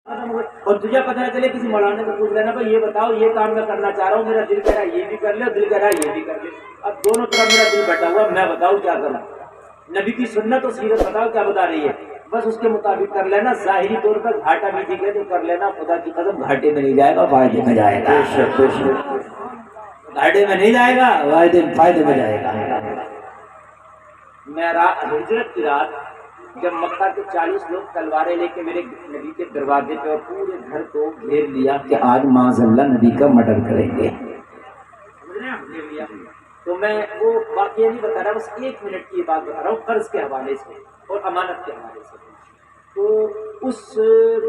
اور تجھے پتہ ہے چلے کسی مولانا کو پوچھ لینا بھائی یہ بتاؤ یہ کام میں کرنا چاہ رہا ہوں، میرا دل کہہ رہا ہے یہ بھی کر لے اور دل کہہ رہا ہے یہ بھی کر لے، اب دونوں طرف میرا دل بیٹھا ہوا، میں بتاؤں کیا کروں؟ نبی کی سنت اور سیرت بتاؤ کیا بتا رہی ہے، بس اس کے مطابق کر لینا، ظاہری طور پر گھاٹا بھی دکھے تو کر لینا، خدا کی قسم گھاٹے میں نہیں جائے گا، فائدے میں جائے گا، گھاٹے میں نہیں جائے گا، فائدے میں جائے گا۔ میں ہجرت کی رات جب مکہ کے 40 لوگ تلواریں لے کے میرے نبی کے دروازے پہ اور پورے گھر کو گھیر لیا کہ آج معاذ اللہ نبی کا مرڈر کریں گے، تو میں وہ واقعہ نہیں بتا رہا، بس 1 منٹ کی بات بتا رہا ہوں قرض کے حوالے سے اور امانت کے حوالے سے۔ تو اس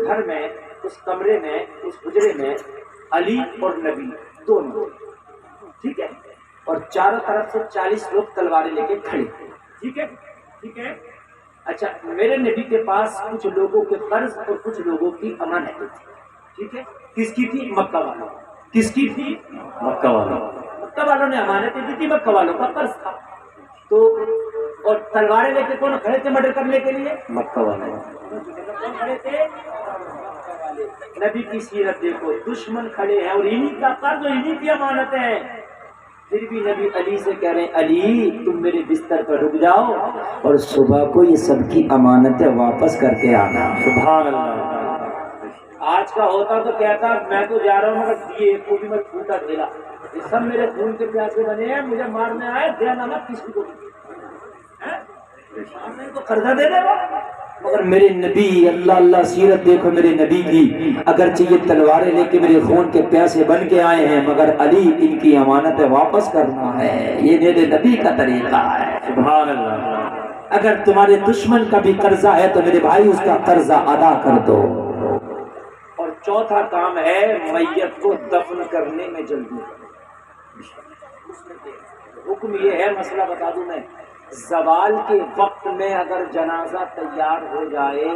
گھر میں، اس کمرے میں، اس حجرے میں علی اور نبی دونوں، ٹھیک ہے، اور چاروں طرف سے 40 لوگ تلواریں لے کے کھڑے، ٹھیک ہے ٹھیک ہے۔ اچھا، میرے نبی کے پاس کچھ لوگوں کے قرض اور کچھ لوگوں کی امانتیں تھی، ٹھیک ہے، کس کی تھی؟ مکہ والوں، کس کی تھی؟ مکہ والوں، مکہ والوں نے امانتیں دی تھی، مکہ والوں کا قرض تھا، تو اور تلواریں لے کے کون کھڑے تھے مرڈر کرنے کے لیے؟ مکہ والے، کون کھڑے تھے؟ نبی کی سیرت دیکھو، دشمن کھڑے ہیں اور انہی کا قرض اور انہی کی امانتیں ہیں، پھر بھی نبی علی سے کہہ رہے ہیں علی تم میرے بستر پر رک جاؤ اور صبح کو یہ سب کی امانتیں واپس کر کے آنا۔ سبحان اللہ۔ آج کا ہوتا تو کہتا میں تو جا رہا ہوں مگر دیے ایک کو بھی میں پھوٹا کھیلا، یہ سب میرے خون کے پیاسے بنے ہیں، مجھے مارنے آئے، دیا نمک کسی کو تو قرضہ دے دے گا، مگر میرے نبی، اللہ اللہ سیرت دیکھو میرے نبی کی، اگرچہ یہ تلواریں لے کے میرے خون کے پیاسے بن کے آئے ہیں مگر علی ان کی امانتیں واپس کرنا ہے، یہ میرے نبی کا طریقہ ہے۔ سبحان اللہ۔ اگر تمہارے دشمن کا بھی قرضہ ہے تو میرے بھائی اس کا قرضہ ادا کر دو۔ اور چوتھا کام ہے میت کو دفن کرنے میں جلدی، حکم یہ ہے، مسئلہ بتا دوں میں، زوال کے وقت میں اگر جنازہ تیار ہو جائے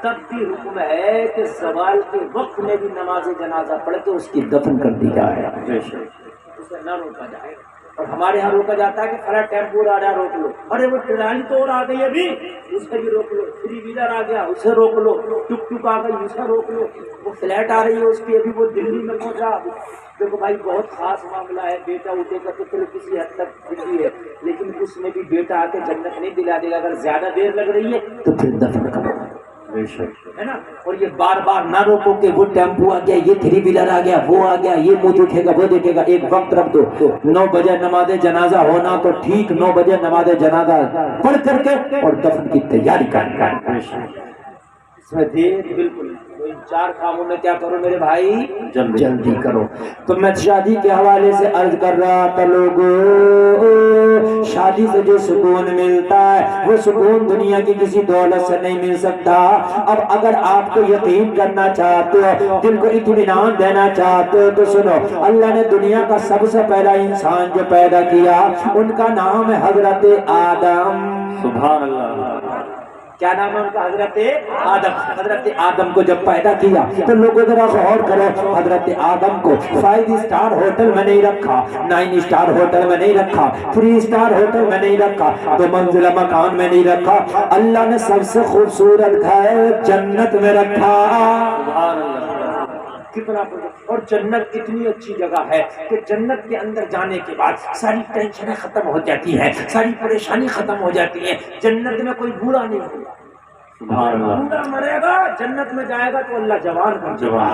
تب بھی حکم ہے کہ زوال کے وقت میں بھی نماز جنازہ پڑھ کے اس کی دفن کر دی جائے، اسے نہ روکا جائے۔ اور ہمارے ہاں روکا جاتا ہے کہ کھڑا ٹیمپو آ رہا روک لو، ارے وہ ٹرالی تو اور آ گئی ابھی اس سے بھی روک لو، 3 ویلر آ گیا اسے روک لو، ٹک ٹک آ گئی اسے روک لو، وہ فلیٹ آ رہی ہے اس کی ابھی وہ دلی میں پہنچا، دیکھو بھائی بہت خاص معاملہ ہے، بیٹا اٹھے گا تو پھر کسی حد تک فکری ہے، لیکن اس میں بھی بیٹا آ کے جنت نہیں دلا دے گا، اگر زیادہ دیر لگ رہی ہے تو پھر دفن کرو، ہے نا۔ اور یہ بار بار نہ روکو کہ وہ ٹیمپو آ گیا، یہ 3 ویلر آ گیا، وہ آ گیا، یہ منہ دیکھے گا وہ دیکھے گا، ایک وقت رکھ دو، 9 بجے نماز جنازہ ہونا تو ٹھیک 9 بجے نماز جنازہ پڑھ کر کے اور دفن کی تیاری کر، اس میں دیر بالکل، ان 4 کاموں میں کیا کرو میرے بھائی؟ جلدی کرو۔ تو میں شادی کے حوالے سے عرض کر رہا تھا، لوگوں شادی سے جو سکون ملتا ہے وہ سکون دنیا کی کسی دولت سے نہیں مل سکتا۔ اب اگر آپ کو یقین کرنا چاہتے ہو، دل کو اطمینان دینا چاہتے ہو تو سنو، اللہ نے دنیا کا سب سے پہلا انسان جو پیدا کیا ان کا نام ہے حضرت آدم۔ سبحان اللہ۔ کیا نام ہے ان کا؟ حضرت آدم۔ حضرت آدم کو جب پیدا کیا تو لوگوں ذرا غور کرو، حضرت آدم کو 5 اسٹار ہوٹل میں نہیں رکھا، 9 اسٹار ہوٹل میں نہیں رکھا، 3 اسٹار ہوٹل میں نہیں رکھا، 2 منزلہ مکان میں نہیں رکھا، اللہ نے سب سے خوبصورت گھر جنت میں رکھا۔ سبحان اللہ۔ کتنا اور جنت اتنی اچھی جگہ ہے کہ جنت کے اندر جانے کے بعد ساری ٹینشنیں ختم ہو جاتی ہیں، ساری پریشانی ختم ہو جاتی ہیں، جنت میں کوئی بوڑھا نہیں ہوگا، بوڑھا مرے گا جنت میں جائے گا تو اللہ جوان کر دے گا،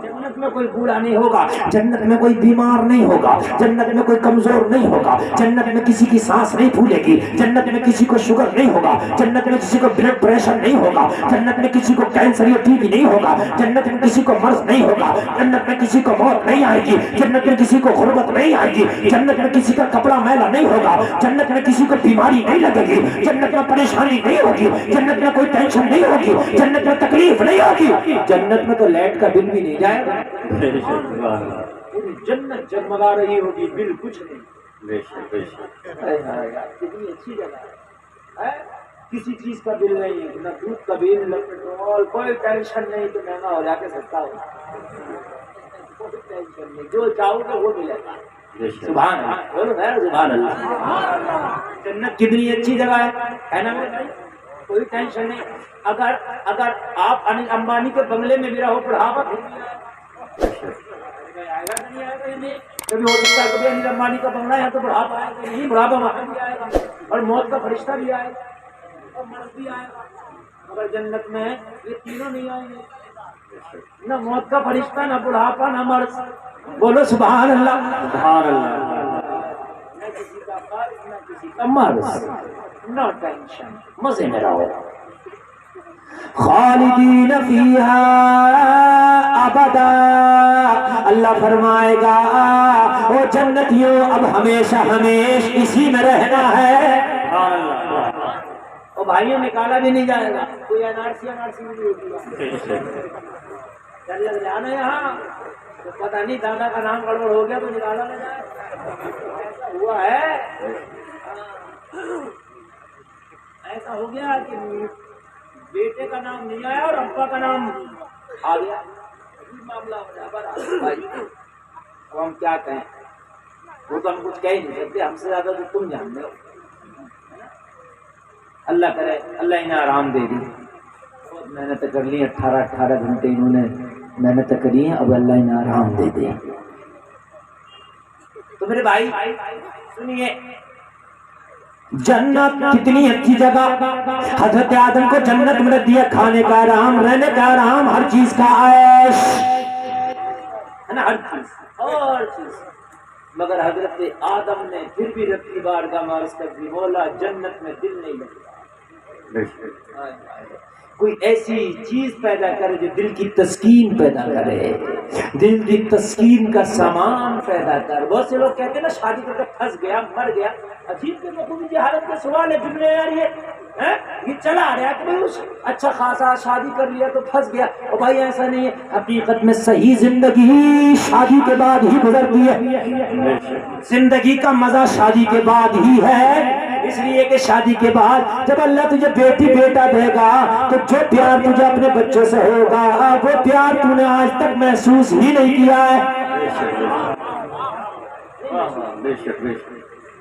جنت میں کوئی بوڑھا نہیں ہوگا، جنت میں کوئی بیمار نہیں ہوگا، جنت میں کوئی کمزور نہیں ہوگا، جنت میں کسی کی سانس نہیں پھولے گی، جنت میں کسی کو شوگر نہیں ہوگا، جنت میں کسی کو بلڈ پریشر نہیں ہوگا، جنت میں کسی کو کینسر یا ٹی بی نہیں ہوگا، جنت میں کسی کو مرض نہیں ہوگا، جنت میں کسی کو موت نہیں آئے گی، جنت میں کسی کو غربت نہیں آئے گی، جنت میں کسی کا کپڑا میلا نہیں ہوگا، جنت میں کسی کو بیماری نہیں لگے گی، جنت میں پریشانی نہیں ہوگی، جنت میں کوئی ٹینشن نہیں ہوگی، جنت میں تکلیف نہیں ہوگی، جنت میں تو لائٹ کا بل بھی نہیں جائے گا، پوری جنت جگمگا رہی ہوگی، بل کچھ نہیں۔ کتنی اچھی جگہ ہے، کسی چیز کا بل نہیں، نہ دودھ کا بل، نہ پیٹرول، کوئی ٹینشن نہیں کہ مہنگا ہو جا کے سستا ہو، کوئی ٹینشن نہیں، جو چاہو گے وہ ملے گا۔ سبحان اللہ، بولو سبحان اللہ۔ جنت کتنی اچھی جگہ ہے نا میرے بھائی، کوئی ٹینشن نہیں. اگر آپ انل امبانی کے بنگلے میں بھی رہو بڑھاپا پھر بھی آئے گا نہیں آئے گا. نہیں کبھی ہو سکتا ہے کبھی انل امبانی کا بنگلہ ہے تو بڑھاپا آئے گا نہیں, بڑھاپا وہاں بھی آئے گا اور موت کا فرشتہ بھی آئے گا اور مرض بھی آئے گا. مگر جنت میں یہ تینوں نہیں آئیں گے, نہ موت کا فرشتہ, نہ بڑھاپا, نہ مرض. بولو سبحان اللہ. سبحان اللہ. نہ کسی کا قرض نہ کسی کا مرض, نو ٹینشن, مزے میں رہو. خالدین فیہا ابدا, اللہ فرمائے گا او جنتیوں اب ہمیشہ ہمیش اسی میں رہنا ہے. اور بھائیوں نکالا بھی نہیں جائے گا. کوئی NRC میں بھی ہوگی, ڈر لگ جانا یہاں تو پتہ نہیں دادا کا نام گڑبڑ ہو گیا تو نکالا نہ جائے. ایسا ہوا ہے, ایسا ہو گیا کہ بیٹے کا نام نہیں آیا اور ابا کا نام آ گیا. معاملہ ہو بھائی. اب ہم کیا کہیں, وہ تو ہم کچھ کہہ ہی نہیں سکتے, ہم سے زیادہ تو تم جانتے ہو. اللہ کرے اللہ انہیں آرام دے دی. بہت محنت کر لی, 18 گھنٹے انہوں نے محنت کری ہے, اب اللہ انہیں آرام دے دے. تو میرے بھائی سنیے, جنت کتنی اچھی جگہ. حضرت آدم کو جنت میں دیا کھانے کا آرام, رہنے کا آرام, ہر چیز کا عیش ہے نا, ہر چیز اور چیز. مگر حضرت آدم نے پھر بھی رب کی بارگاہ میں عرض کر دی, مولا جنت میں دل نہیں لگتا. کوئی ایسی چیز پیدا کرے جو دل کی تسکین پیدا کرے, دل کی تسکین کا سامان پیدا کر. بہت سے لوگ کہتے ہیں نا شادی کر کے پھنس گیا, مر گیا. عجیب کے مقبول کی حالت کا سوال ہے, جملے یار یہ چلا آ رہا ہے کہ اچھا خاصا شادی کر لیا تو پھنس گیا. اور بھائی ایسا نہیں ہے, حقیقت میں صحیح زندگی شادی کے بعد ہی گزرتی ہے. زندگی کا مزہ شادی کے بعد ہی ہے, اس لیے کہ شادی کے بعد جب اللہ تجھے بیٹی بیٹا دے گا تو جو پیار تجھے اپنے بچوں سے ہوگا وہ پیار تو نے آج تک محسوس ہی نہیں کیا ہے.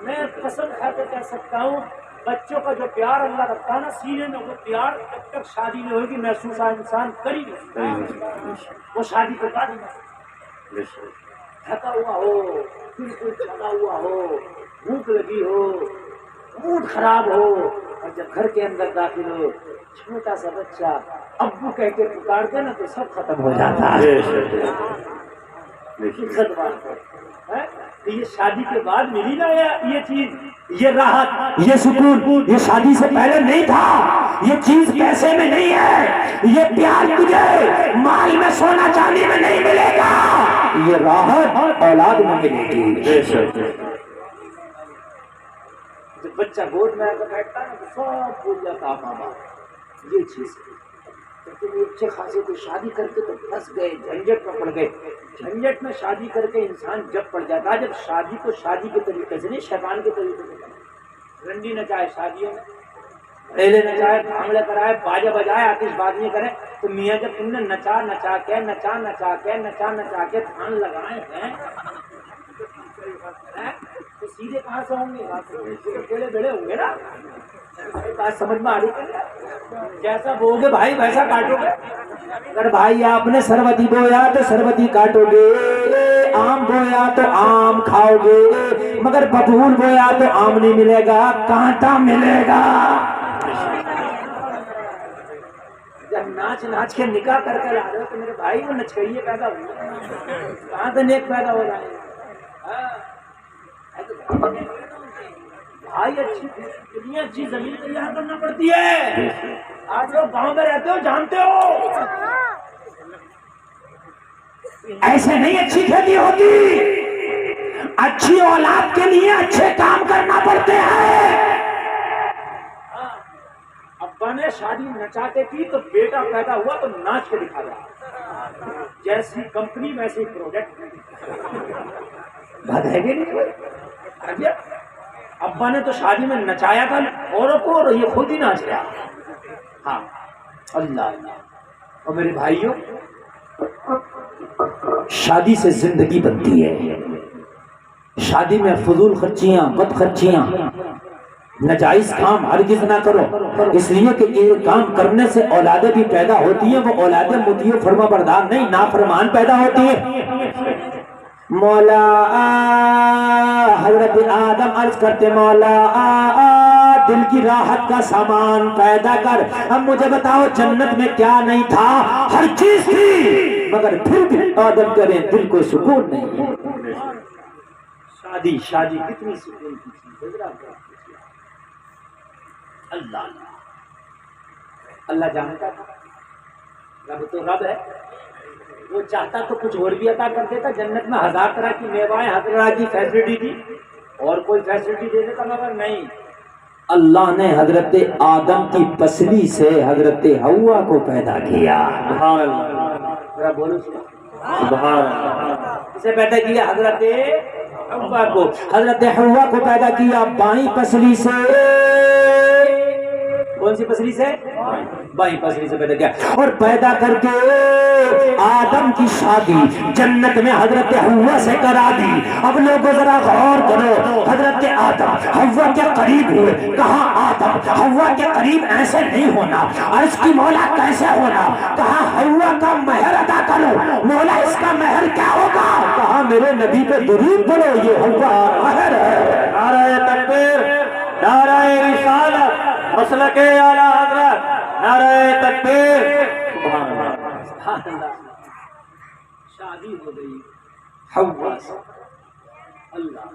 میں قسم کھا کے کہہ سکتا ہوں, بچوں کا جو پیار اللہ رکھتا ہے نا سینے میں, وہ پیار جب تک شادی نہیں ہوگی محسوس انسان کر ہی نہیں. وہ شادی کے بعد ہی تھکا ہوا ہو, بالکل تھکا ہوا ہو, بھوک لگی ہو, موڈ خراب ہو, اور جب گھر کے اندر داخل ہو چھوٹا سا بچہ ابو کہہ کے پکارتے نا تو سب ختم ہو جاتا ہے. یہ شادی کے بعد ملی نا یہ چیز, یہ راحت, یہ سکون, یہ شادی سے پہلے نہیں تھا. یہ چیز پیسے میں نہیں ہے, یہ پیار تجھے مال میں سونا چاندی میں نہیں ملے گا, یہ راحت اولاد میں ملے گی. جب بچہ گود میں آ کر بیٹھتا ہے نا تو سب بھول جاتا ماں باپ. یہ چیز اچھے خاصے کو شادی کر کے تو پھنس گئے, جھنجٹ میں پڑ گئے. جھنجٹ میں شادی کر کے انسان جب پڑ جاتا ہے, جب شادی کو شادی کے طریقے سے نہیں شیطان کے طریقے سے, رنڈی نچائے شادیوں میں, ریلے نچائے, بھانگڑے کرائے, باجا بجائے, آتش بازی کرے, تو میاں جب تم نے نچا نچا کے دھان لگائے ہیں تو سیدھے کہاں سے ہوں گے, ٹیڑے بیڑے ہوں گے نا. بات سمجھ میں آ رہی ہے, جیسا بو گے بھائی ویسا کاٹو گے. اگر بھائی آپ نے سروتی بویا تو سروتی کاٹو گے, آم بویا تو آم کھاؤ گے, مگر ببول بویا تو آم نہیں ملے گا, کانٹا ملے گا. جب ناچ کے نکاح کر کے لا رہے ہو تو میرے بھائی وہ نچکئیے پیدا ہوئے, کہاں سے نیک پیدا ہو جائے. بھائی اچھی دنیا اچھی زمین تیار کرنا پڑتی ہے. آج لوگ گاؤں میں رہتے ہو جانتے ہو, ایسے نہیں اچھی کھیتی ہوتی. اچھی اولاد کے لیے اچھے کام کرنا پڑتے ہیں. ابا نے شادی نچا کے کی تو بیٹا پیدا ہوا تو ناچ کے دکھا رہا, جیسی کمپنی ویسی پروڈکٹ. بات ہے کہ نہیں؟ ابا نے تو شادی میں نچایا تھا اوروں کو, اور یہ خود ہی ناچ گیا. ہاں اللہ. اور میرے بھائیوں, شادی سے زندگی بنتی ہے. شادی میں فضول خرچیاں, بد خرچیاں, ناجائز کام ہرگز نہ کرو، اس لیے کہ یہ کام کرنے سے اولادیں بھی پیدا ہوتی ہیں، وہ اولادیں مطیع فرما بردار نہیں نافرمان پیدا ہوتی ہیں۔ مولا حضرت آدم عرض کرتے مولا دل کی راحت کا سامان پیدا کر۔ اب مجھے بتاؤ جنت میں کیا نہیں تھا؟ ہر چیز تھی، مگر پھر بھی آدم کریں دل کو سکون نہیں۔ شادی کتنی سکون کی چیز ہے، اللہ اللہ جانتا تھا، رب تو رب ہے، وہ چاہتا تو کچھ اور بھی عطا کر دیتا، جنت میں 1000 طرح کی میوائیں، 1000 طرح کی فیسلٹی تھی، اور کوئی فیسلٹی دے دیتا، مگر نہیں، اللہ نے حضرت آدم کی پسلی سے حضرت حوا کو پیدا کیا۔ سبحان اللہ، ذرا بولو سبحان اللہ۔ اسے پیدا کیا حضرت حوا کو، حضرت حوا کو پیدا کیا بائیں پسلی سے۔ کون سی پسلی سے؟ بائیں پسلی سے پیدا کیا، اور پیدا کر کے آدم کی شادی جنت میں حضرت حوا سے کرا دی۔ اب لوگوں ذرا غور کرو، حضرت آدم حوا کے قریب ہوئے، کہا آدم حوا کے قریب ایسے نہیں ہونا، عرش کی مولا کیسے ہونا؟ کہا حوا کا مہر ادا کرو، مولا اس کا مہر کیا ہوگا؟ کہا میرے نبی پہ درود پڑھو، یہ حوا مہر ہے۔ نعرہ تکبیر، نعرہ رسالت، مسلک اعلی حضرت، نعرہ تکبیر، سبحان اللہ، سبحان اللہ۔ شادی ہو گئی حوا سے، اللہ۔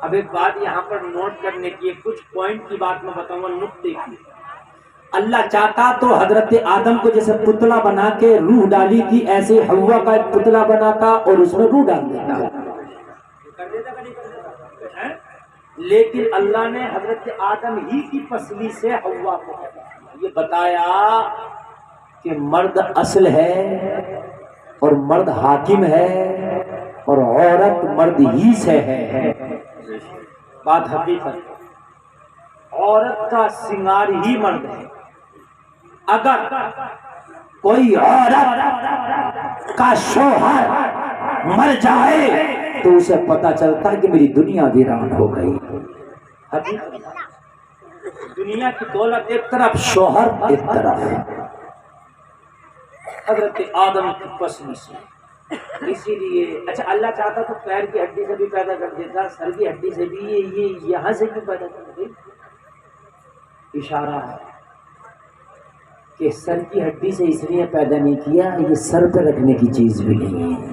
اب ایک بات یہاں پر نوٹ کرنے کی ہے، کچھ پوائنٹ کی بات میں بتاؤں گا، نقطے کی۔ اللہ چاہتا تو حضرت آدم کو جیسے پتلا بنا کے روح ڈالی تھی، ایسے حوا کا ایک پتلا بناتا اور اس میں روح ڈال دیتا۔ لیکن اللہ نے حضرت آدم ہی کی پسلی سے حوا کو یہ بتایا کہ مرد اصل ہے اور مرد حاکم ہے اور عورت مرد ہی سے ہے۔ بات حقیقت، عورت کا سنگار ہی مرد ہے۔ اگر کوئی عورت کا شوہر مر جائے تو اسے پتا چلتا ہے کہ میری دنیا ویران ہو گئی۔ دنیا کی دولت ایک طرف، شوہر ایک طرف۔ حضرت آدم کی پسلی سے، اسی لیے اچھا اللہ چاہتا تو پیر کی ہڈی سے بھی پیدا کر دیتا، سر کی ہڈی سے بھی، یہ یہاں سے بھی پیدا کر دے۔ اشارہ ہے کہ سر کی ہڈی سے اس لیے پیدا نہیں کیا، یہ سر پہ رکھنے کی چیز بھی نہیں ہے،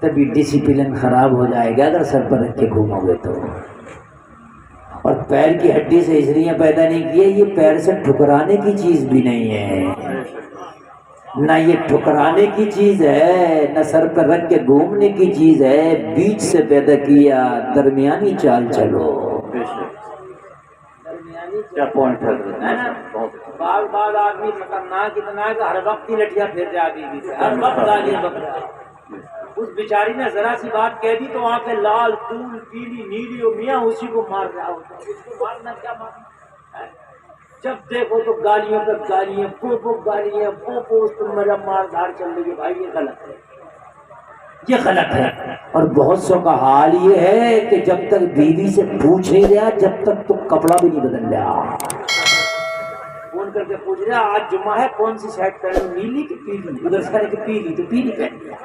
تبھی ڈسپلن خراب ہو جائے گا اگر سر پر رکھ کے گھومو گے تو۔ اور پیر کی ہڈی سے اس لیے پیدا نہیں کیا، یہ پیر سے ٹھکرانے کی چیز بھی نہیں ہے، نہ یہ ٹھکرانے کی چیز ہے، نہ سر پر رکھ کے گھومنے کی چیز ہے، بیچ سے پیدا کیا، درمیانی چال چلو۔ کیا پوائنٹ ہے نا؟ بعض بعض آدمی خطرناک اتنا ہے کہ ہر وقت کی لٹیاں پھیر جاتی تھی، ہر وقت گالیاں بک رہا ہے۔ اس بیچاری نے ذرا سی بات کہہ دی تو آنکھیں لال تول پیلی نیلی، اور میاں اسی کو مار رہا ہوتا ہے۔ اس کو مارنا کیا مارنا، جب دیکھو تو گالیوں پہ گالیاں، پو گالیاں، پو اس پر میرا مار دھاڑ چل رہی ہے۔ بھائی یہ غلط ہے، یہ غلط ہے۔ اور بہت سو کا حال یہ ہے کہ جب تک بیوی سے پوچھ نہیں رہا، جب تک تو کپڑا بھی نہیں بدل رہا، فون کر کے پوچھ رہا آج جمعہ ہے کون سی شرٹ پہنو، نیلی کی پیلی؟ ادھر سے کہ پیلی، تو پیلی پہن لیا۔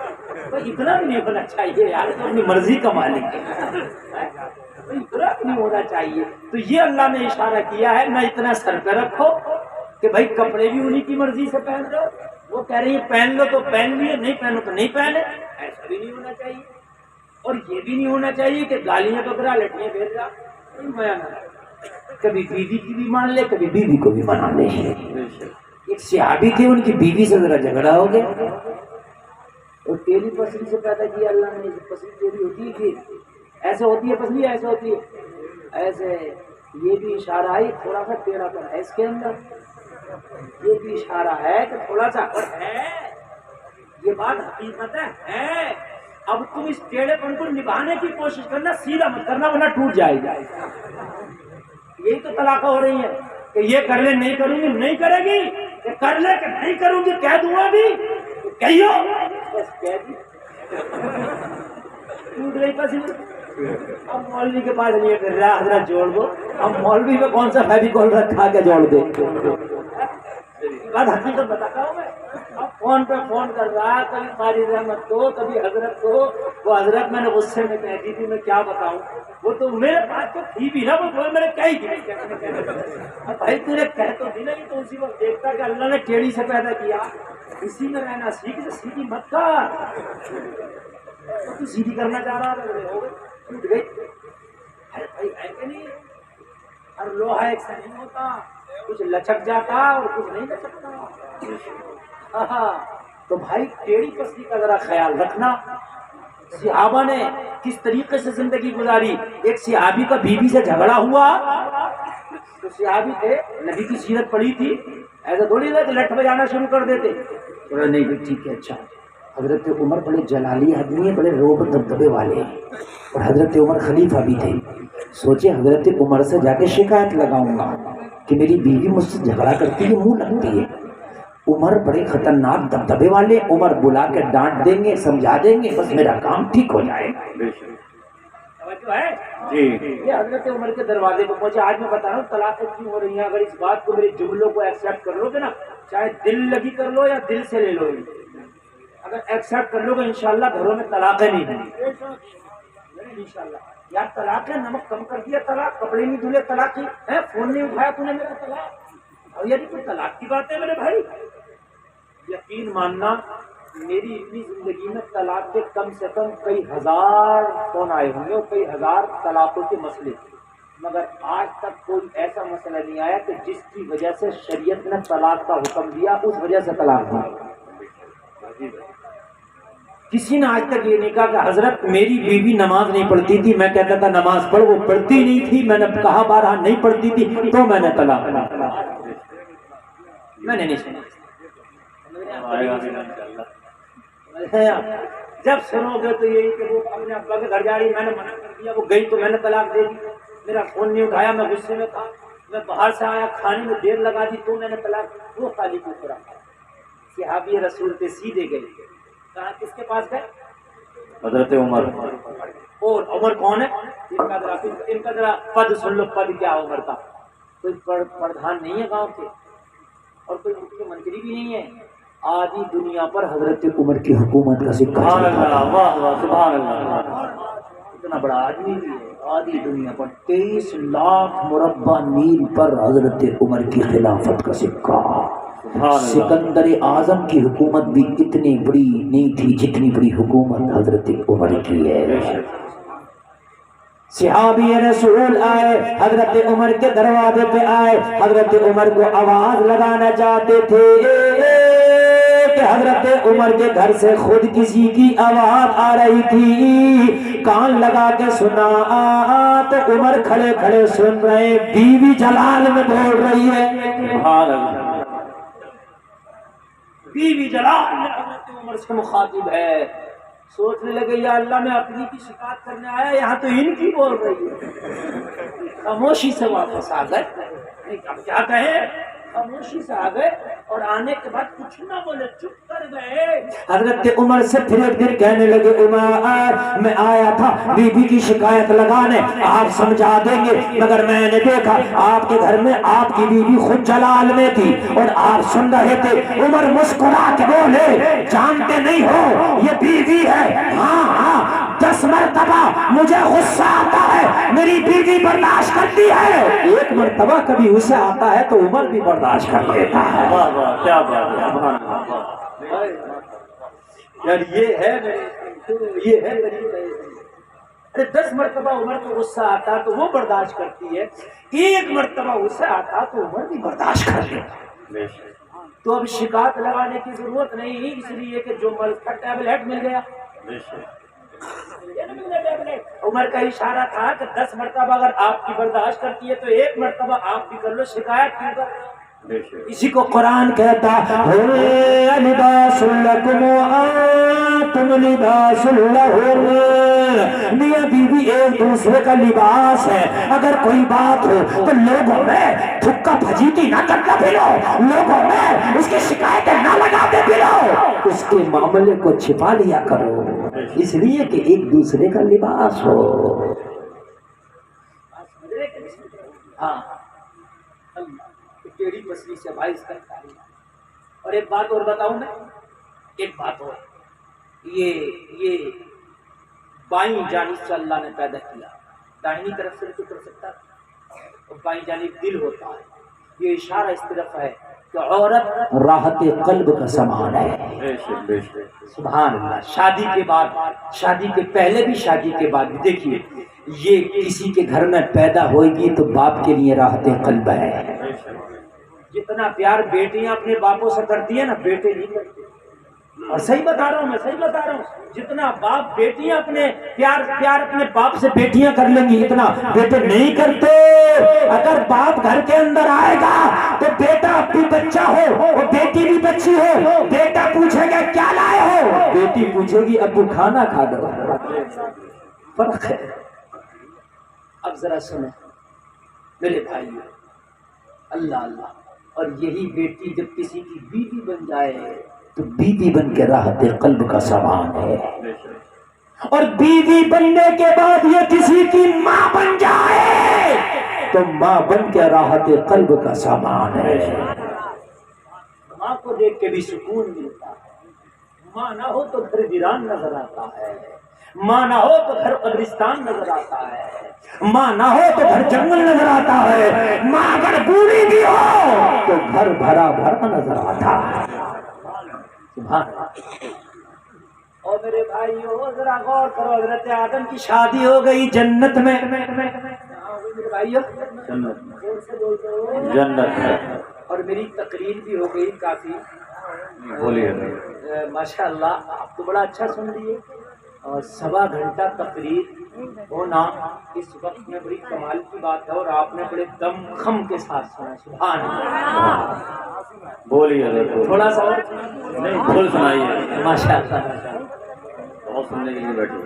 بھائی اتنا بھی نہیں ہونا چاہیے یار، تو اپنی مرضی کا مالک ہے، اتنا بھی نہیں ہونا چاہیے۔ تو یہ اللہ نے اشارہ کیا ہے، نہ اتنا سر پہ رکھو کہ بھائی کپڑے بھی انہی کی مرضی سے پہن لو، وہ کہہ رہی ہے پہن لو تو پہن لیے، نہیں پہنو تو نہیں پہنے، ایسا بھی نہیں ہونا چاہیے۔ اور یہ بھی نہیں ہونا چاہیے کہ گالیاں بکرا لٹیاں بھیج رہا، کبھی بیوی کی بھی مان لے، کبھی بیوی کو بھی منا لے۔ ایک صحابی تھے، ان کی بیوی سے ذرا جھگڑا ہو گیا، اور تیری پسلی سے پیدا کیا اللہ نے، پسلی تیری ہوتی ہے، ایسے ہوتی ہے پسلی، ایسے ہوتی ہے ایسے۔ یہ بھی اشارہ ہے تھوڑا سا ٹیڑھا پر ہے اس کے اندر، یہ بھی اشارہ ہے کہ تھوڑا سا ہے، یہ بات حقیقت ہے۔ اب تم اس ٹیڑھے پن کو نبھانے کی کوشش کرنا، سیدھا مت کرنا ورنہ ٹوٹ جائے گا۔ یہی تو طلاقیں ہو رہی ہیں کہ یہ کر لے، نہیں کروں گی، نہیں کرے گی، کہ کر لے کہ نہیں کروں گی، کہہ دوں گا بھی، کہیو بس کہہ دی، ٹوٹ گئی پسلی۔ اب مولوی کے پاس نہیں پھر رہا حضرت جوڑ دو. اب مولوی میں کون سا فیویکول رکھا کے جوڑ دے. بات حقیقت بتاتا ہوں میں. اب فون پہ فون کر رہا, کبھی قاری رحمت کو, کبھی حضرت کو. وہ حضرت میں نے غصے میں کہہ دی تھی, میں کیا بتاؤں, وہ تو میرے پاس تو تھی بھی نا, وہ میں نے کہی تھی. اب بھائی تو نے کہہ تو دی نہیں, تو اسی وقت دیکھتا کہ اللہ نے ٹیڑھی سے پیدا کیا, اسی میں رہنا سیکھ, سے سیدھی مت کر. تو سیدھی کرنا چاہ رہا تھا, ٹوٹ گئی. ارے بھائی ایسے نہیں, ہر لوہا ایک سا نہیں ہوتا, کچھ لچک جاتا اور کچھ نہیں لچکتا. تو بھائی ٹیڑھی پستی کا ذرا خیال رکھنا. صحابہ نے کس طریقے سے زندگی گزاری. ایک صحابی کا بیوی سے جھگڑا ہوا, تو صحابی تھے, نبی کی سیرت پڑھی تھی, ایسا تھوڑی تھا کہ لٹھ بجانا شروع کر دیتے. نہیں ٹھیک ہے, اچھا. حضرت عمر بڑے جلالی آدمی ہیں, بڑے روب دبدبے والے ہیں, اور حضرت عمر خلیفہ بھی تھے. سوچے حضرت عمر سے جا کے شکایت لگاؤں گا کہ میری بیوی مجھ سے جھگڑا کرتی ہے, منہ لگتی ہے. عمر بڑے خطرناک دبدبے والے, عمر بلا کے ڈانٹ دیں گے, سمجھا دیں گے, بس میرا کام ٹھیک ہو جائے. جی یہ حضرت عمر کے دروازے پہ پہنچے. آج میں بتا رہا ہوں طلاقیں کیوں ہو رہی ہیں. اگر اس بات کو, میرے جملوں کو ایکسیپٹ کر لو گے نا, چاہے دل لگی کر لو یا دل سے لے لو, اگر ایکسیپٹ کر لو گے انشاءاللہ گھروں میں طلاقیں نہیں ہوں گی انشاءاللہ. یار طلاق ہے, نمک کم کر دیا طلاق, کپڑے نہیں دھلے طلاق ہے, فون نہیں اٹھایا تو نے میرا طلاق, اور یعنی کوئی طلاق کی بات ہے میرے بھائی. یقین ماننا میری اتنی زندگی میں طلاق کے کم سے کم کئی ہزار فون آئے ہوں گے اور کئی ہزار طلاقوں کے مسئلے, مگر آج تک کوئی ایسا مسئلہ نہیں آیا کہ جس کی وجہ سے شریعت نے طلاق کا حکم دیا, اس وجہ سے طلاق ہوا. کسی نے آج تک یہ نہیں کہا کہ حضرت میری بیوی نماز نہیں پڑھتی تھی, میں کہتا تھا نماز پڑھ, وہ پڑھتی نہیں تھی, میں نے کہا بارہا نہیں پڑھتی تھی تو میں نے طلاق پڑھا. میں نے نہیں سنا. جب سنو گے تو یہی کہ وہ اپنے ابا کے گھر جا رہی, میں نے منع کر دیا, وہ گئی تو میں نے طلاق دے دی, میرا فون نہیں اٹھایا, میں غصے میں تھا, میں باہر سے آیا, کھانے میں دیر لگا دی تو میں نے طلاق. وہ خالی کو پڑا. صحابی رسول پہ سیدھے گئے, کہا کس کے پاس گئے؟ حضرت عمر. اور عمر کون ہے؟ ان کا ذرا پد سن لو, پد کیا عمر کا. کوئی پردھان نہیں ہے گاؤں کے, اور کوئی مکھی منتری بھی نہیں ہے. آدھی دنیا پر حضرت عمر کی حکومت کا سکہ. اتنا بڑا آدمی بھی ہے, آدھی دنیا پر 23 لاکھ مربع میل پر حضرت عمر کی خلافت کا سکہ. سکندر اعظم کی حکومت بھی اتنی بڑی نہیں تھی جتنی بڑی حکومت حضرت عمر کی ہے. صحابی رسول آئے, حضرت عمر کے دروازے پہ آئے, حضرت عمر کو آواز لگانا چاہتے تھے کہ حضرت عمر کے گھر سے خود کسی کی آواز آ رہی تھی. کان لگا کے سنا تو عمر کھڑے کھڑے سن رہے, بیوی جلال میں بول رہی ہے. سبحان اللہ. بیوی جلال میں حضرت عمر سے مخاطب ہے. سوچنے لگے یا اللہ میں اپنی کی شکایت کرنے آیا, یہاں تو ان کی بول رہی ہے. خاموشی سے واپس آ گئے. اب کیا کہیں, خاموشی سے آ گئے, اور آنے کے بعد کچھ نہ بولے, چپ کر گئے. حضرت عمر سے پھر ایک دن کہنے لگے, عمر میں آیا تھا بیوی کی شکایت لگانے, آپ سمجھا دیں گے, مگر میں نے دیکھا آپ کے گھر میں آپ کی بیوی خود جلال میں تھی اور آپ سن رہے تھے. عمر مسکرا کے بولے, جانتے نہیں ہو یہ بیوی ہے. ہاں ہاں 10 مرتبہ مجھے غصہ آتا ہے, میری بیوی برداشت کرتی ہے. ایک مرتبہ کبھی اسے آتا ہے تو عمر بھی برداشت کر لیتا ہے. کیا بات ہے یار, یہ ہے ارے 10 مرتبہ عمر کو غصہ آتا تو وہ برداشت کرتی ہے, ایک مرتبہ اسے آتا تو عمر بھی برداشت کر لیتا. تو اب شکایت لگانے کی ضرورت نہیں, اس لیے کہ جو مرض کا ٹیبلٹ مل گیا. عمر کا اشارہ تھا کہ 10 مرتبہ اگر آپ کی برداشت کرتی ہے تو ایک مرتبہ آپ بھی کر لو, شکایت کیوں کر. اسی کو قرآن کہتا ہے لباس لکم وانتم لباس لہم. میاں بیوی ایک دوسرے کا لباس ہے. اگر کوئی بات ہو تو لوگوں میں تھکا پھجیتی نہ کرنا پھرو, لوگوں میں اس کی شکایتیں نہ لگاتے پھرو. اس لباس کے معاملے کو چھپا لیا کرو، اس لیے کہ ایک دوسرے کا لباس ہو۔ ہاں ٹیڑھی پسلی سے بھائی اس کا تعلیم۔ اور ایک بات اور بتاؤں میں، ایک بات اور، یہ بائیں جانب سے اللہ نے پیدا کیا، دائنی طرف سے تو کر سکتا ہے، اور بائیں جانب دل ہوتا ہے، یہ اشارہ اس طرف ہے کہ عورت راحت قلب کا سامان ہے۔ سبحان اللہ، شادی کے بعد، شادی کے پہلے بھی، شادی کے بعد بھی، دیکھیے یہ کسی کے گھر میں پیدا ہوئے گی تو باپ کے لیے راحت قلب ہے۔ جتنا پیار بیٹیاں اپنے باپوں سے کرتی ہیں نا، بیٹے نہیں کرتے۔ اور صحیح بتا رہا ہوں میں، صحیح بتا رہا ہوں، جتنا باپ بیٹیاں اپنے پیار اپنے باپ سے بیٹیاں کر لیں گی، اتنا بیٹے نہیں کرتے۔ اگر باپ گھر کے اندر آئے گا تو بیٹا بھی بچہ ہو اور بیٹی بھی بچی ہو، بیٹا پوچھے گا کیا لائے ہو، بیٹی پوچھے گی ابو کھانا کھا دو۔ فرق ہے۔ اب ذرا سنیں میرے بھائیو، اللہ اللہ، اور یہی بیٹی جب کسی کی بیوی بن جائے تو بیوی بن کے راحت قلب کا سامان ہے، اور بیوی بننے کے بعد یہ کسی کی ماں بن جائے تو ماں بن کے راحت قلب کا سامان ہے۔ ماں کو دیکھ کے بھی سکون ملتا ہے، ماں نہ ہو تو گھر ویران نظر آتا ہے، ماں نہ ہو تو گھر قبرستان نظر آتا ہے، ماں نہ ہو تو گھر جنگل نظر آتا ہے، ماں اگر بوڑھی بھی ہو تو گھر بھرا بھرا نظر آتا ہے۔ اور میرے بھائیو ذرا غور کرو، حضرت آدم کی شادی ہو گئی جنت میں، میرے بھائیو جنت ہے، اور میری تقریر بھی ہو گئی کافی، بولیے ماشاء اللہ آپ تو بڑا اچھا سن لیے، اور 1.25 گھنٹہ تقریر ہونا اس وقت میں بڑی کمال کی بات ہے، اور آپ نے بڑے دم خم کے ساتھ سنا، سبحان اللہ۔ بولیے تھوڑا سا اور نہیں بول سنائیے، ماشاء اللہ، بہت سننے کے لیے بیٹھے۔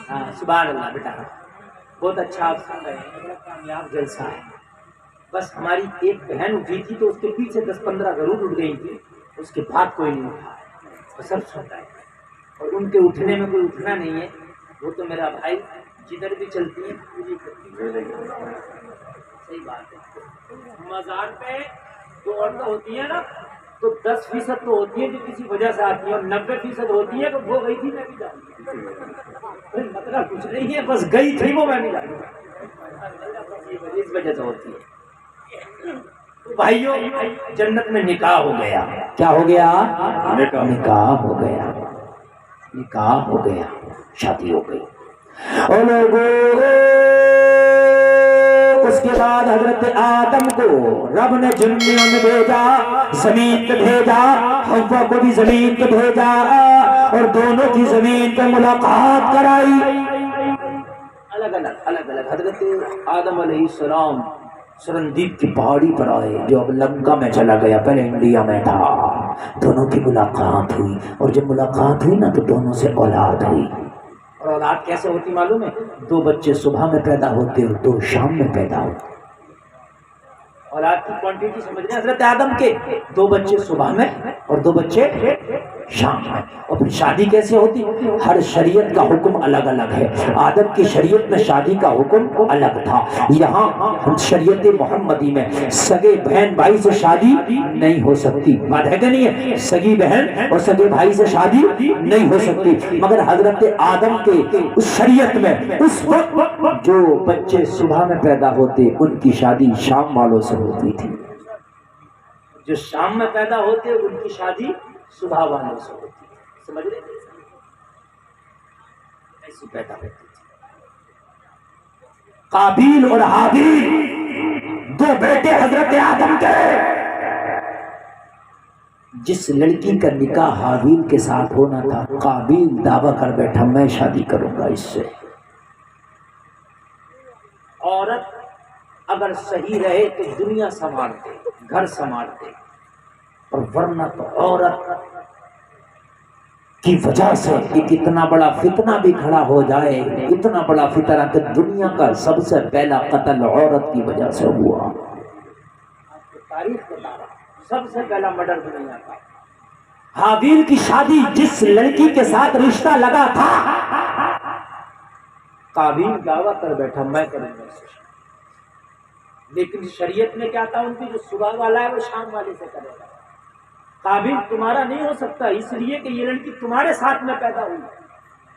ہاں سبحان اللہ بیٹا، بہت اچھا آپ سن رہے ہیں، بڑا کامیاب جلسہ ہے۔ بس ہماری ایک بہن اٹھی تھی تو اس کے پیچھے 10-15 ضرور اٹھ گئی تھی، اس کے بعد کوئی نہیں اٹھا، وہ سب سنتا ہے، اور ان کے اٹھنے میں کوئی اٹھنا نہیں ہے، وہ تو میرا بھائی جدھر بھی چلتی ہے پوری کرتی ہے۔ صحیح بات ہے، مزار پہ جو عورتیں ہوتی ہیں نا تو 10% تو ہوتی ہیں جو کسی وجہ سے آتی ہیں، اور 90% ہوتی ہیں تو وہ گئی تھی میں بھی جاؤں، مطلب کچھ نہیں ہے، بس گئی تھی وہ میں بھی جاؤں، اس وجہ سے ہوتی ہے۔ بھائیوں جنت میں نکاح ہو گیا، کیا ہو گیا؟ نکاح ہو گیا، نکاح ہو گیا، شادی ہو گئی۔ اور لوگوں اس کے بعد حضرت آدم کو رب نے جنوں میں بھیجا، زمین پہ بھیجا، حوا کو بھی زمین پہ بھیجا، اور دونوں کی زمین پہ ملاقات کرائی۔ الگ الگ حضرت آدم علیہ السلام سرندیپ کی پہاڑی پر آئے، جو اب لنکا میں چلا گیا، پہلے انڈیا میں تھا۔ دونوں کی ملاقات ہوئی، اور جب ملاقات ہوئی نا تو دونوں سے اولاد ہوئی۔ اور اولاد کیسے ہوتی معلوم ہے؟ 2 بچے صبح میں پیدا ہوتے اور 2 شام میں پیدا ہوتے۔ اولاد کی کوانٹٹی سمجھ رہے ہیں حضرت آدم کے؟ 2 بچے صبح میں اور 2 بچے شام میں۔ اور پھر شادی کیسے ہوتی؟ ہر شریعت کا حکم الگ الگ ہے۔ آدم کی شریعت میں شادی کا حکم الگ تھا، یہاں شریعت محمدی میں سگے بہن بھائی سے شادی نہیں ہو سکتی، بات ہے کہ نہیں ہے؟ سگی بہن اور سگے بھائی سے شادی نہیں ہو سکتی، مگر حضرت آدم کے اس شریعت میں اس وقت جو بچے صبح میں پیدا ہوتے ان کی شادی شام والوں سے ہوتی تھی، جو شام میں پیدا ہوتے ان کی شادی صبح والوں سے ہوتی ہے، سمجھ رہے؟ ایسی پیدا ہوتی تھی۔ قابیل اور حابیل 2 بیٹے حضرت آدم کے، جس لڑکی کا نکاح حابیل کے ساتھ ہونا تھا، قابیل دعویٰ کر بیٹھا میں شادی کروں گا اس سے۔ عورت اگر صحیح رہے تو دنیا سنوارتے، گھر سنوارتے، اور ورنہ تو عورت کی وجہ سے ایک اتنا بڑا فتنہ بھی کھڑا ہو جائے، اتنا بڑا فتنہ کہ دنیا کا سب سے پہلا قتل عورت کی وجہ سے ہوا۔ تاریخ بتا رہا، سب سے پہلا مرڈر دنیا کا حابیل کی شادی جس لڑکی کے ساتھ رشتہ لگا تھا، قابیل دعویٰ کر بیٹھا میں کروں گا اس سے، لیکن شریعت میں کیا تھا ان کی، جو صبح والا ہے وہ شام والے سے کرے گا۔ قابیل تمہارا نہیں ہو سکتا اس لیے کہ یہ لڑکی تمہارے ساتھ میں پیدا ہوئی،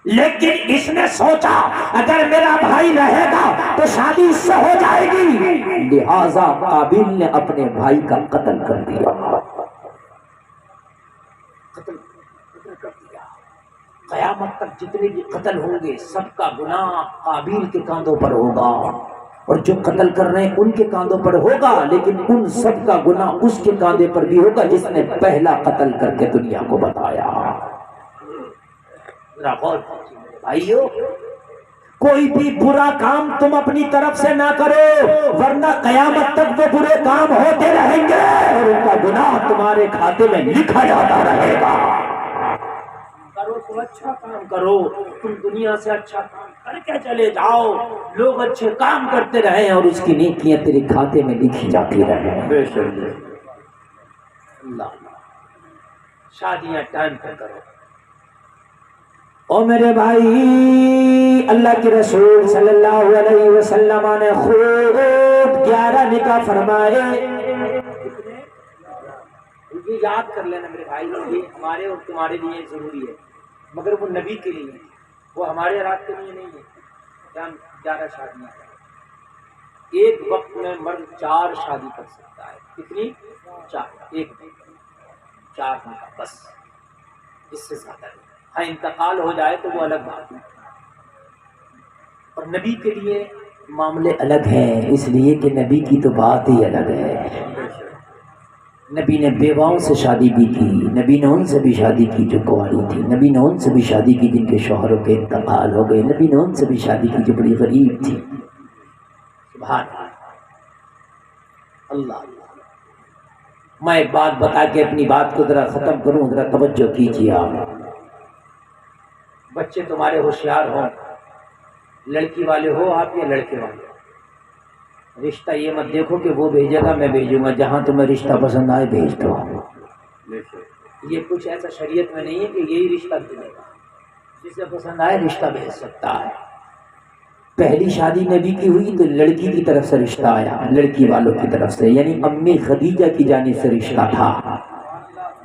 لیکن اس نے سوچا اگر میرا بھائی رہے گا تو شادی اس سے ہو جائے گی، لہذا قابیل نے اپنے بھائی کا قتل کر دیا۔ قتل کر دیا۔ قیامت تک جتنے بھی قتل ہوں گے سب کا گناہ قابیل کے کاندھوں پر ہوگا، اور جو قتل کر رہے ہیں ان کے کاندھوں پر ہوگا، لیکن ان سب کا گناہ اس کے کاندھے پر بھی ہوگا جس نے پہلا قتل کر کے دنیا کو بتایا۔ بھائیو، کوئی بھی برا کام تم اپنی طرف سے نہ کرو، ورنہ قیامت تک وہ برے کام ہوتے رہیں گے اور ان کا گناہ تمہارے کھاتے میں لکھا جاتا رہے گا۔ کرو تو اچھا کام کرو، تم دنیا سے اچھا کام کر کے چلے جاؤ، لوگ اچھے کام کرتے رہیں اور اس کی نیکیاں تیرے کھاتے میں لکھی جاتی رہیں۔ بے شک اللہ، شادیاں ٹائم پہ کرو۔ او میرے بھائی، اللہ کے رسول صلی اللہ علیہ وسلم نے خود 11 نکاح فرمائے۔ یہ یاد کر لینا میرے بھائی، یہ ہمارے اور تمہارے لیے ضروری ہے، مگر وہ نبی کے لیے ہے، وہ ہمارے رات کے لیے نہیں ہے۔ 11 شادیاں ہیں، ایک وقت میں مرد 4 شادی کر سکتا ہے۔ کتنی؟ 4، ایک 4 نکاح بس، اس سے زیادہ نہیں۔ ہاں انتقال ہو جائے تو وہ الگ بات ہے، اور نبی کے لیے معاملے الگ ہیں، اس لیے کہ نبی کی تو بات ہی الگ ہے۔ نبی نے بیواؤں سے شادی بھی کی، نبی نے ان سے بھی شادی کی جو کنواری تھی، نبی نے ان سے بھی شادی کی جن کے شوہروں کے انتقال ہو گئے، نبی نے ان سے بھی شادی کی جو بڑی غریب تھی۔ سبحان اللہ۔ میں ایک بات بتا کے اپنی بات کو ذرا ختم کروں، ذرا توجہ کیجیے آپ۔ بچے تمہارے ہوشیار ہوں، لڑکی والے ہو آپ یا لڑکے والے، رشتہ یہ مت دیکھو کہ وہ بھیجے گا میں بھیجوں گا، جہاں تمہیں رشتہ پسند آئے بھیج دو۔ یہ کچھ ایسا شریعت میں نہیں ہے کہ یہی رشتہ بھیجے گا، جسے پسند آئے رشتہ بھیج سکتا ہے۔ پہلی شادی نبی کی ہوئی تو لڑکی کی طرف سے رشتہ آیا، لڑکی والوں کی طرف سے، یعنی امی خدیجہ کی جانب سے رشتہ تھا۔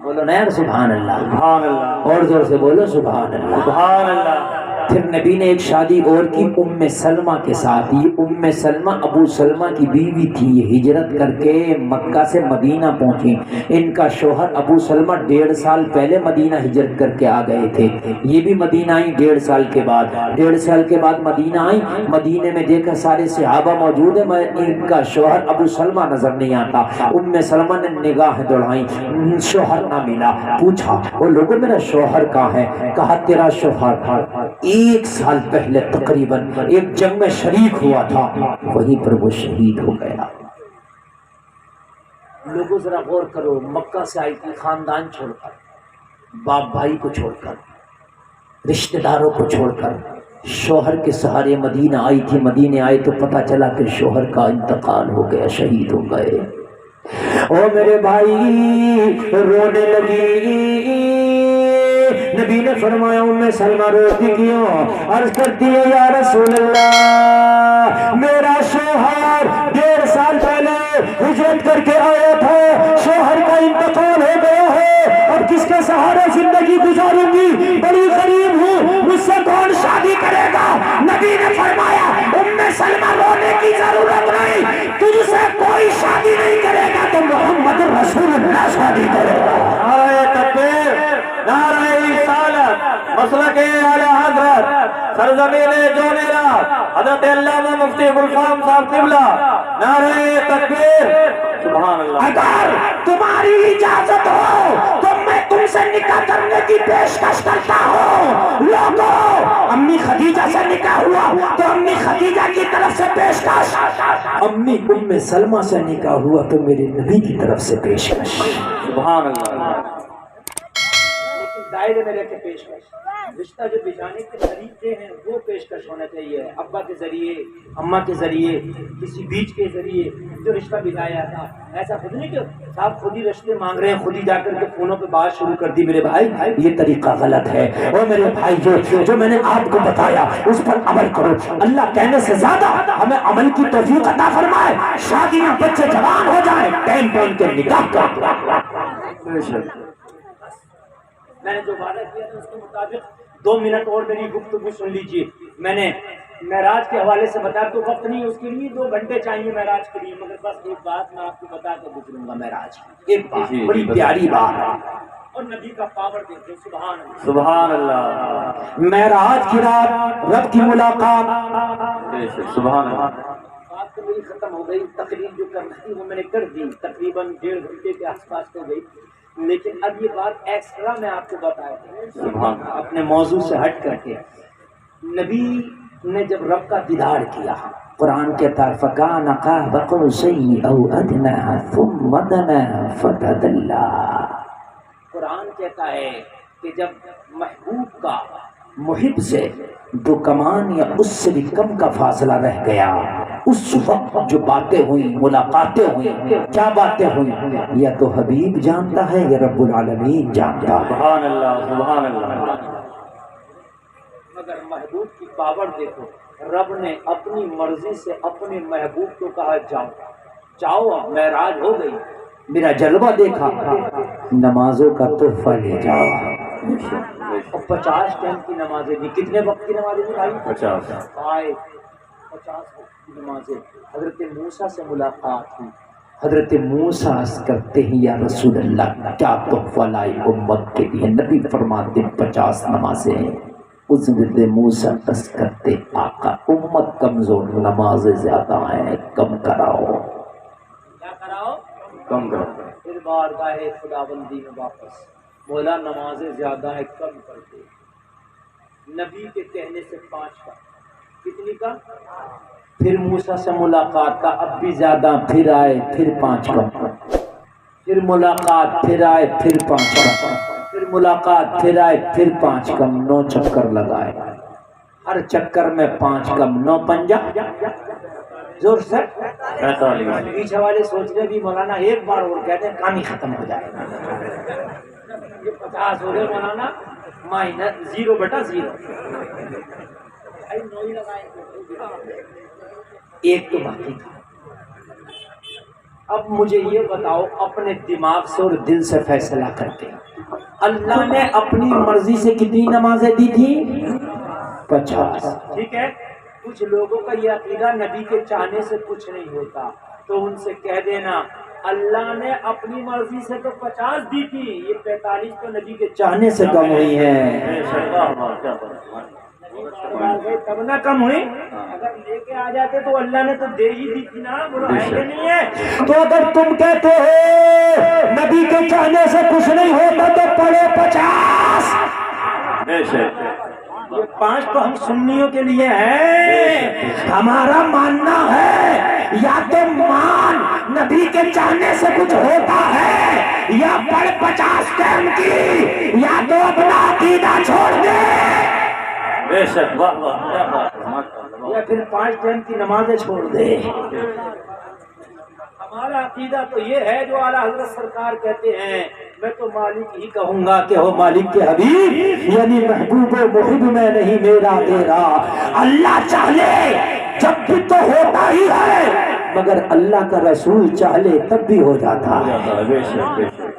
بولو نا یار سبحان اللہ، سبحان اللہ، اور زور سے بولو سبحان اللہ، سبحان اللہ۔ پھر نبی نے ایک شادی اور کی ام سلمہ کے ساتھ۔ یہ ام سلمہ ابو سلمہ کی بیوی تھی، یہ ہجرت کر کے مکہ سے مدینہ پہنچی۔ ان کا شوہر ابو سلمہ 1.5 سال پہلے مدینہ ہجرت کر کے آ گئے تھے، یہ بھی مدینہ آئی 1.5 سال کے بعد۔ 1.5 سال کے بعد مدینہ آئی، مدینے میں دیکھا سارے صحابہ موجود ہیں، ان کا شوہر ابو سلمہ نظر نہیں آتا۔ ام سلمہ نے نگاہ دوڑائی، شوہر نہ ملا، پوچھا وہ لوگوں میرا شوہر کہاں ہے؟ کہا تیرا شوہر 1 سال پہلے تقریباً ایک جنگ میں شریک ہوا تھا، وہیں پر وہ شہید ہو گیا۔ لوگوں ذرا غور کرو، مکہ سے آئی تھی خاندان چھوڑ کر، باپ بھائی کو چھوڑ کر، رشتہ داروں کو چھوڑ کر، شوہر کے سہارے مدینہ آئی تھی۔ مدینہ آئے تو پتہ چلا کہ شوہر کا انتقال ہو گیا، شہید ہو گئے۔ او میرے بھائی، رونے لگی۔ نبی نے فرمایا ام سلمہ روتی کیوں؟ عرض کرتی ہے یا رسول اللہ، میرا شوہر 1.5 سال پہلے ہجرت کر کے آیا تھا، شوہر کا انتقال ہو گیا ہے، اب کس کے سہارے زندگی گزاروں گی؟ بڑی غریب ہوں، مجھ سے کون شادی کرے گا؟ نبی نے فرمایا ام سلمہ رونے کی ضرورت نہیں، تجھ سے کوئی شادی نہیں کرے گا تو محمد رسول اللہ شادی کرے گا۔ نعرہ تکبیر، نعرہ رسالت، مسلک اعلی حضرت سرزمین جونیرا حضرت علامہ مفتی گلفام صاحب قبلہ، نعرہ تکبیر، سبحان اللہ۔ اگر تمہاری اجازت ہو تو میں تم سے نکاح کرنے کی پیشکش کرتا ہوں۔ لوگوں، امی خدیجہ سے نکاح ہوا تو امی خدیجہ کی طرف سے پیشکش، امی ام سلمہ سے نکاح ہوا تو میرے نبی کی طرف سے پیشکش۔ سبحان اللہ۔ دائرے میں رہ کے پیشکش، رشتہ جو بجانے کے طریقے ہیں وہ پیشکش ہونا چاہیے، ابا کے ذریعے، اماں کے ذریعے، کسی بیچ کے ذریعے جو رشتہ بجایا تھا، ایسا خود نہیں کہ صاحب خود ہی رشتے مانگ رہے ہیں، خود ہی جا کر کے فونوں پہ بات شروع کر دی۔ میرے بھائی یہ طریقہ غلط ہے، اور میرے بھائی جو میں نے آپ کو بتایا اس پر عمل کرو، اللہ کہنے سے زیادہ ہمیں عمل کی توفیق عطا فرمائے، شادیاں بچے جوان ہو جائیں، ٹائم پہ ان کے نکاح کر۔ میں نے جو وعدہ کیا تھا اس کے مطابق 2 منٹ اور میری گفتگو سن لیجیے۔ میں نے معراج کے حوالے سے بتایا تو وقت نہیں، اس کے لیے 2 گھنٹے چاہیے معراج کے لیے، مگر بس ایک بات میں آپ کو بتا کے گزروں گا معراج، ایک بات بڑی پیاری بات ہے، اور نبی کا پاور دیکھیں، سبحان اللہ سبحان اللہ۔ معراج کی رات رب کی ملاقات، سبحان اللہ۔ بات تو میری ختم ہو گئی، تقریر جو کرنا تھی وہ میں نے کر دی، تقریباً 1.5 گھنٹے کے آس پاس ہو گئی، لیکن اب یہ بات ایکسٹرا میں آپ کو بتایا اپنے موضوع سے ہٹ کر کے۔ نبی نے جب رب کا دیدار کیا، قرآن کہتا ہے فَكَانَ قَابَ قَوْسَيْنِ أَوْ أَدْنَىٰ ثُمَّ دَنَا فَتَدَلَّىٰ۔ قرآن کہتا ہے کہ جب محبوب کا محب سے 2 کمان یا اس سے بھی کم کا فاصلہ رہ گیا، اس وقت جو باتیں ہوئیں، ملاقاتیں ہوئیں، کیا باتیں ہوئیں، یا تو حبیب جانتا ہے یا رب العالمین جانتا ہے۔ سبحان اللہ سبحان اللہ۔ مگر محبوب کی پاور دیکھو، رب نے اپنی مرضی سے اپنے محبوب کو کہا جاؤ جاؤ، اب معراج ہو گئی، میرا جلوہ دیکھا، نمازوں کا تحفہ لے جاؤ۔ اور 50 ٹائم کی نمازیں دی، کتنے وقت کی نمازیں دی بھائی؟ 50 50 وقت کی نمازیں۔ حضرت موسیٰ سے ملاقات ہوئی، حضرت موسیٰ عرض کرتے ہیں یا رسول اللہ کیا تحفہ لائے امت کے لیے؟ نبی فرماتے 50 نمازیں ہیں۔ اس حضرت موسیٰ عرض کرتے آقا امت کمزور، نمازیں زیادہ ہیں، کم کراؤ۔ کیا کراؤ؟ کم کرو۔ پھر بارگاہ خداوندی میں واپس، مولا نمازیں زیادہ ہیں، کم کر دے۔ نبی کے کہنے سے 5 کا، کتنی کا؟ پھر موسیٰ سے ملاقات کا، اب بھی زیادہ، پھر آئے، پھر 5 کم، پھر ملاقات، پھر آئے، پھر 5 کم، پھر ملاقات، پھر آئے، پھر 5 کم، 9 چکر لگائے، ہر چکر میں 5 کم، 9 پنجا زور سے 45۔ پیچھے والے سوچ رہے بھی مولانا ایک بار اور کہتے ہیں کام ہی ختم ہو جائے گا، یہ 50 ہو گئے مولانا، مائنس 0/0، ایک تو باقی تھا۔ اب مجھے یہ بتاؤ، اپنے دماغ سے اور دل سے فیصلہ کرتے اللہ نے اپنی مرضی سے کتنی نمازیں دی تھی؟ 50۔ ٹھیک ہے، کچھ لوگوں کا یہ عقیدہ نبی کے چاہنے سے کچھ نہیں ہوتا، تو ان سے کہہ دینا اللہ نے اپنی مرضی سے تو 50 دی تھی، یہ 45 تو نبی کے چاہنے سے کم ہوئی ہیں، تب نہ کم ہوئی، اگر لے کے آ جاتے تو اللہ نے تو دے ہی دی تھی نا، وہ ایسے نہیں ہے۔ تو اگر تم کہتے ہو نبی کے چاہنے سے کچھ نہیں ہوتا تو پڑھو 50۔ یہ 5 تو ہم سنیوں کے لیے ہیں، ہمارا ماننا ہے یا تو مان نبی کے چاہنے سے کچھ ہوتا ہے، یا پڑھ 50 ٹائم کی، یا تو اپنا عقیدہ چھوڑ دے۔ بے شک، واہ واہ، یا پھر 5 ٹائم کی نمازیں چھوڑ دے۔ ہمارا عقیدہ تو یہ ہے جو اعلیٰ حضرت سرکار کہتے ہیں، میں تو مالک ہی کہوں گا کہ ہو مالک کے حبیب، یعنی محبوب و محب میں نہیں میرا تیرا، اللہ چاہے جب بھی تو ہوتا ہی ہے، مگر اللہ کا رسول چاہے تب بھی ہو جاتا ہے۔ بے شک بے شک۔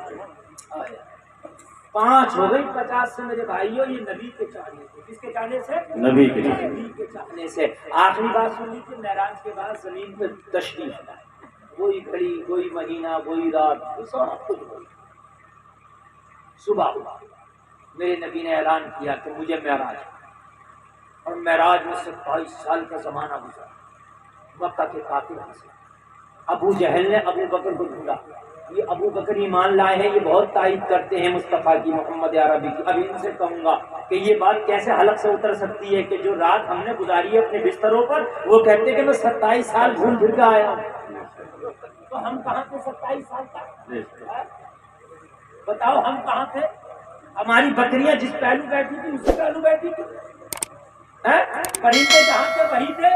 5 ہو گئی 50 سے میرے بھائیوں، یہ نبی کے چاہنے سے، کس کے چاہنے سے؟ نبی کے چاہنے سے، نبی کے چاہنے سے۔ آخری بات سن لیجیے، معراج کے بعد زمین پہ تشریف لائے، وہی گھڑی، وہی مہینہ، وہی رات، سب کچھ وہی۔ صبح ہوا، میرے نبی نے اعلان کیا کہ مجھے معراج، اور معراج میں 27 سال کا زمانہ گزرا، مکہ کے کافر سے ابو جہل نے ابو بکر کو ڈھونڈا، یہ ابو بکر ایمان لائے ہیں، یہ بہت تعریف کرتے ہیں مصطفیٰ کی، محمد عربی کی۔ ابھی ان سے کہوں گا کہ یہ بات کیسے حلق سے اتر سکتی ہے کہ جو رات ہم نے گزاری ہے اپنے بستروں پر، وہ کہتے ہیں کہ میں 27 سال گھوم پھر کے آیا ہوں، تو ہم کہاں تھے 27 سال تک؟ بتاؤ ہم کہاں تھے؟ ہماری بکریاں جس پہلو بیٹھی تھی اسی پہلو بیٹھی تھی، پرندے جہاں تھے وہی تھے،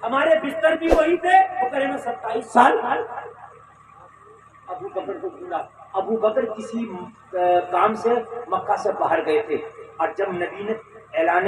ہمارے بستر بھی وہی تھے۔ بکرے میں 27 سال ابو بکر کو ڈھونڈا۔ ابو بکر کسی کام سے مکہ سے باہر گئے تھے، اور جب نبی نے اعلان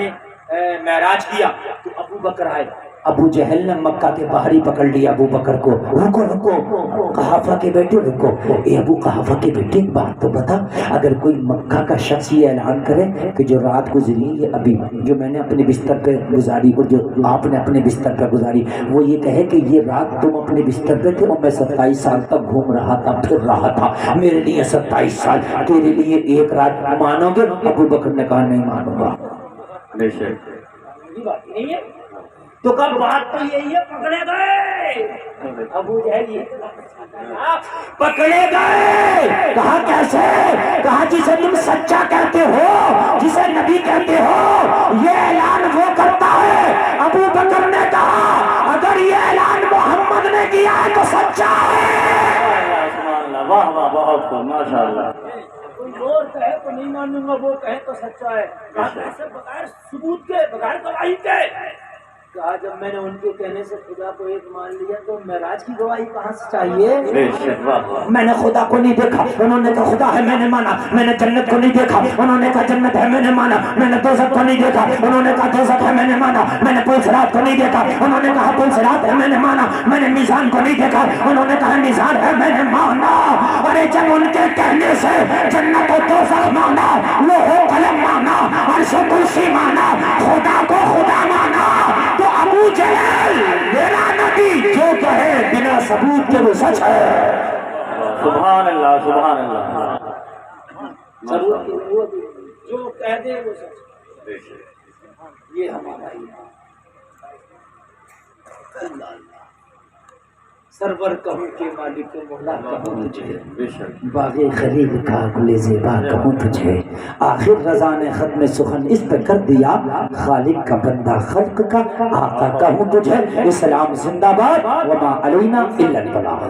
معراج کیا تو ابو بکر آئے۔ ابو جہل نے مکہ کے باہر ہی پکڑ لیا ابو بکر کو۔ رکو رکو قحافہ کے بیٹے رکو، اے ابو قحافہ کے بیٹے ایک بات تو بتا، اگر کوئی مکہ کا شخص یہ اعلان کرے کہ جو رات گزری یہ ابھی جو میں نے اپنے بستر پہ گزاری اور جو آپ نے اپنے بستر پہ گزاری، وہ یہ کہے کہ یہ رات تم اپنے بستر پہ تھے اور میں 27 سال تک گھوم رہا تھا پھر رہا تھا، میرے لیے 27 سال تیرے لیے ایک رات، مانو گے؟ ابو بکر نے کہا نہیں مانوں گا۔ بات نہیں ہے تو کب بات تو یہی ہے، پکڑے گئے ابو جہل، پکڑے گئے۔ کہا کیسے؟ کہا جسے تم سچا کہتے ہو، جسے نبی کہتے ہو، یہ اعلان وہ کرتا ہے۔ ابو بکر نے کہا اگر یہ اعلان محمد نے کیا ہے تو سچا ہے۔ واہ واہ بہت خوب ماشاء اللہ۔ کوئی اور کہے تو نہیں مانوں گا، وہ کہے تو سچا ہے۔ ایسے بغیر ثبوت کے، بغیر گواہی کے کہا جب میں نے ان کے کہنے سے خدا کو ایک مان لیا تو معراج کی گواہی کہاں سے چاہیے؟ میں نے خدا کو نہیں دیکھا، انہوں نے کہا خدا ہے میں نے مانا۔ میں نے جنت کو نہیں دیکھا، انہوں نے کہا جنت ہے میں نے مانا۔ میں نے دوزخ کو نہیں دیکھا، انہوں نے کہا دوزخ ہے میں نے مانا۔ میں نے پل صراط کو نہیں دیکھا، انہوں نے کہا پل صراط ہے میں نے مانا۔ میں نے میزان کو نہیں دیکھا، انہوں نے کہا میزان ہے میں نے مانا۔ ارے جب ان کے کہنے سے جنت و دوزخ مانا، لوح و قلم مانا، عرش و کرسی مانا، خدا کو خدا مانا، تو ابو جہل میرا نبی جو کہے بنا ثبوت کے وہ سچ ہے۔ سبحان اللہ سبحان اللہ۔ ضرورت وہ جو کہہ دے وہ سچ، یہ ہمارا ایمان۔ اللہ اللہ سرور کہوں کہ مالک مولا کہوں تجھے، باغ خلیل کا گل زیبا کہوں تجھے، آخر رضا نے ختم سخن اس پہ کر دیا، خالق کا بندہ خلق کا آقا کہوں تجھے۔ اسلام زندہ باد، وما علینا الا البلاغ۔